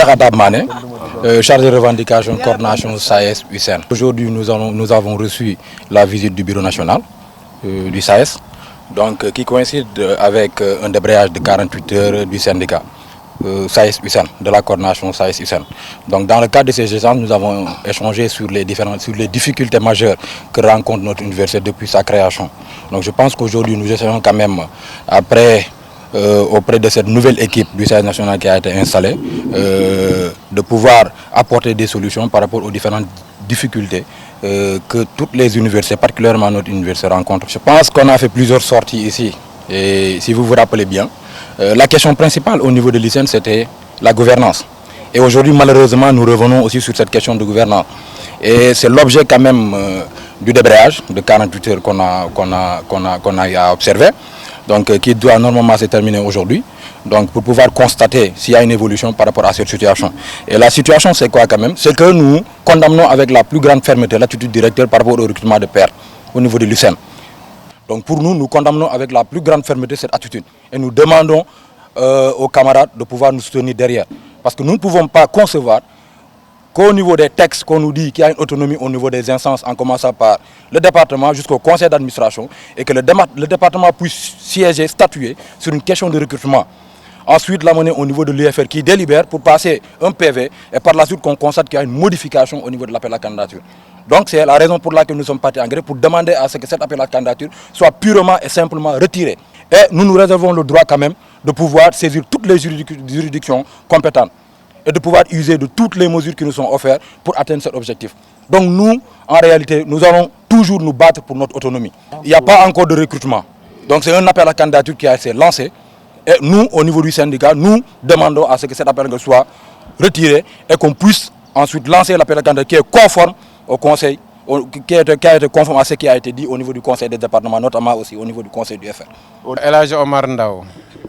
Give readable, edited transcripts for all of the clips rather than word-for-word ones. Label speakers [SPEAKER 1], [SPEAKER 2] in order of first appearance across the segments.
[SPEAKER 1] Cheikh Atab Mané, chargé de revendication, coordination SAES USN. Aujourd'hui, nous avons reçu la visite du bureau national du SAES, donc, qui coïncide avec un débrayage de 48 heures du syndicat SAES USN, de la coordination SAES USN. Donc, dans le cadre de ces échanges, nous avons échangé sur les difficultés majeures que rencontre notre université depuis sa création. Donc, je pense qu'aujourd'hui, nous essayons quand même, auprès de cette nouvelle équipe du SAES national qui a été installée, de pouvoir apporter des solutions par rapport aux différentes difficultés que toutes les universités, particulièrement notre université, rencontrent. Je pense qu'on a fait plusieurs sorties ici, et si vous vous rappelez bien, la question principale au niveau de l'ISEN, c'était la gouvernance. Et aujourd'hui, malheureusement, nous revenons aussi sur cette question de gouvernance. Et c'est l'objet quand même du débrayage de 48 heures qu'on a eu à observer, donc qui doit normalement se terminer aujourd'hui, donc pour pouvoir constater s'il y a une évolution par rapport à cette situation. Et la situation, c'est quoi quand même? C'est que nous condamnons avec la plus grande fermeté l'attitude directeur par rapport au recrutement de pairs au niveau de l'USN. Donc pour nous, nous condamnons avec la plus grande fermeté cette attitude. Et nous demandons aux camarades de pouvoir nous soutenir derrière. Parce que nous ne pouvons pas concevoir qu'au niveau des textes qu'on nous dit qu'il y a une autonomie au niveau des instances, en commençant par le département jusqu'au conseil d'administration, et que le département puisse siéger, statuer sur une question de recrutement. Ensuite, l'amener au niveau de l'UFR qui délibère pour passer un PV, et par la suite qu'on constate qu'il y a une modification au niveau de l'appel à candidature. Donc c'est la raison pour laquelle nous sommes partis en grève, pour demander à ce que cet appel à candidature soit purement et simplement retiré. Et nous nous réservons le droit quand même de pouvoir saisir toutes les juridictions compétentes et de pouvoir user de toutes les mesures qui nous sont offertes pour atteindre cet objectif. Donc nous, en réalité, nous allons toujours nous battre pour notre autonomie. Il n'y a pas encore de recrutement. Donc c'est un appel à candidature qui a été lancé. Et nous, au niveau du syndicat, nous demandons à ce que cet appel soit retiré et qu'on puisse ensuite lancer l'appel à candidature qui est conforme au conseil, qui a été conforme à ce qui a été dit au niveau du conseil des départements, notamment aussi au niveau du conseil du FR.
[SPEAKER 2] El Hadj Omar Ndao,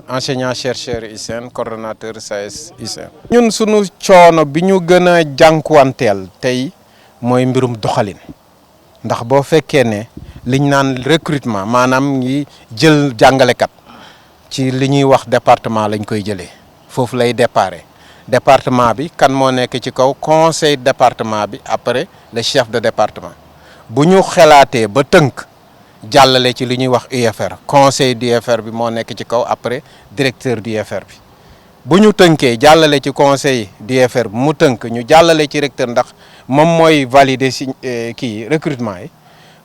[SPEAKER 2] enseignant-chercheur ISEN, coordonnateur SAES ISEN. ñun sunu coono bi ñu gën a jànkuwanteel tey mooy mbirum doxalin ndax boo fekkee ne liñ naan recrutement maanaam ngi jël jàngalekat ci li ñuy wax département lañ koy jëlee foofu lay déparé département bi kan moo nekk ci kaw conseil département bi après le chef de département bu ñu xelaatee ba tënk jàllale ci li ñuy wax UFR conseil du UFR bi moo nekk ci kaw après directeur du UFR bi bu ñu tënkee jàllale ci conseil du UFR bi mu tënk ñu jàllale ci recteur ndax moom mooy valider si kii recrutement yi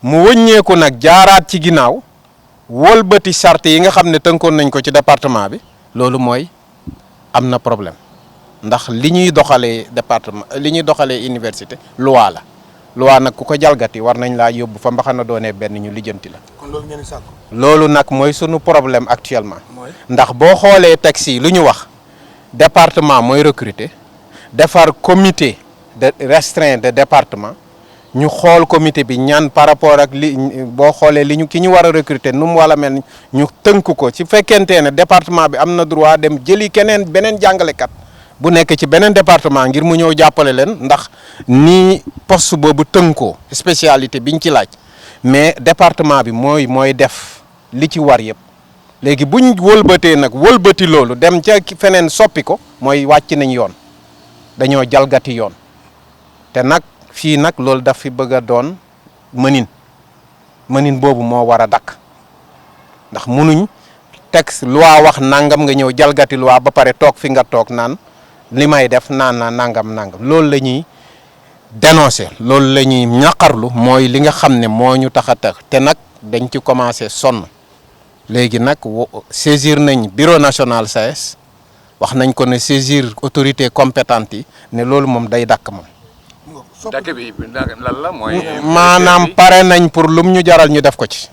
[SPEAKER 2] mu wëññeeku nag jaaraat ci ginnaaw wëlbati charte yi nga xam ne tënkoon nañ ko ci département bi loolu mooy am na problème ndax li ñuy doxalee département li ñuy doxalee université loi la loi nag ku ko jalgati war nañ laa yóbbu fa mbaxana doonee benn ñu lijjanti la.
[SPEAKER 3] kon loolu ngeen di sàkku.
[SPEAKER 2] loolu nag mooy sunu problème actuellement. ndax boo xoolee texte yi lu ñu wax département mooy recruter defar comité de restreint de département ñu xool comité bi ñaan par rapport ak li boo xoolee li ñu ki ñu war a recruter nu mu wala mel ñu tënk ko ci fekkente ne département bi am na droit dem jëli beneen jàngalekat. bu nekk ci beneen département ngir mu ñëw jàppale leen ndax ni poste boobu tënkoo spécialité biñ ci laaj mais département bi mooy def li ci war yëpp léegi buñ wëlbatee nag wëlbati loolu dem ca feneen soppi ko mooy wàcc nañ yoon dañoo jalgati yoon te nag fii nag loolu daf fi bëgg a doon mënin boobu moo war a dakk ndax munuñ texte loi wax nangam nga ñëw jalgati loi ba pare toog fi nga toog naan li may def naan nangam loolu la ñuy dénoncer loolu la ñuy ñaqarlu mooy li nga xam ne moo ñu tax a tax te nag dañ ci commencé sonn léegi nag saisir nañ bureau national SAES wax nañ ko ne saisir autorité compétente yi ne loolu moom day dakk moom.
[SPEAKER 4] dakk bi lan la mooy.
[SPEAKER 2] maanaam pare nañ pour lum ñu jaral ñu def ko ci.